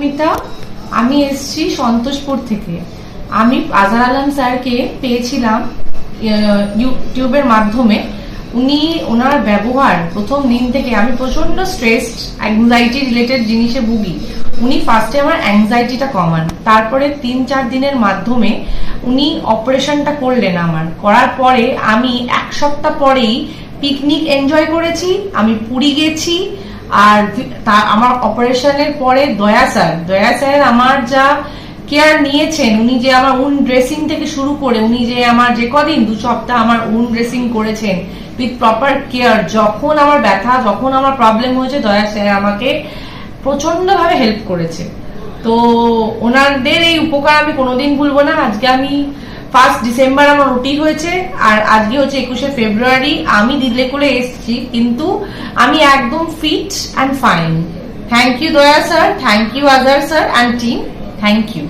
মধুমিতা, আমি এসছি সন্তোষপুর থেকে। আমি আজহার আলম স্যারকে পেয়েছিলাম ইউটিউবের মাধ্যমে। উনি ওনার ব্যবহার প্রথম দিন থেকে, আমি প্রচন্ড স্ট্রেস অ্যাংজাইটি রিলেটেড জিনিসে ভুগি। উনি ফার্স্টে আমার অ্যাংজাইটিটা কমান, তারপরে 3-4 দিনের মাধ্যমে উনি অপারেশনটা করলেন। আমার করার পরে আমি 1 সপ্তাহ পরেই পিকনিক এনজয় করেছি, আমি পুরী গেছি। আর আমার অপারেশনের পরে দয়া স্যার আমার যা কেয়ার নিয়েছেন, উনি যে আমার উন ড্রেসিং থেকে শুরু করে উনি যে আমার যে কদিন 2 সপ্তাহ আমার উন ড্রেসিং করেছেন উইথ প্রপার কেয়ার। যখন আমার ব্যথা, যখন আমার প্রবলেম হয়েছে, দয়া স্যার আমাকে প্রচন্ড ভাবে হেল্প করেছে। তো ওনাদের এই উপকার আমি কোনোদিন ভুলবো না। আজকে আমি 1 ডিসেম্বর আমার ওটি হয়েছে, আর আজকে হচ্ছে 21শে ফেব্রুয়ারি। আমি দিল্লি করে এসেছি, কিন্তু আমি একদম fit and fine. Thank you Daya sir, thank you Azhar sir and team, thank you.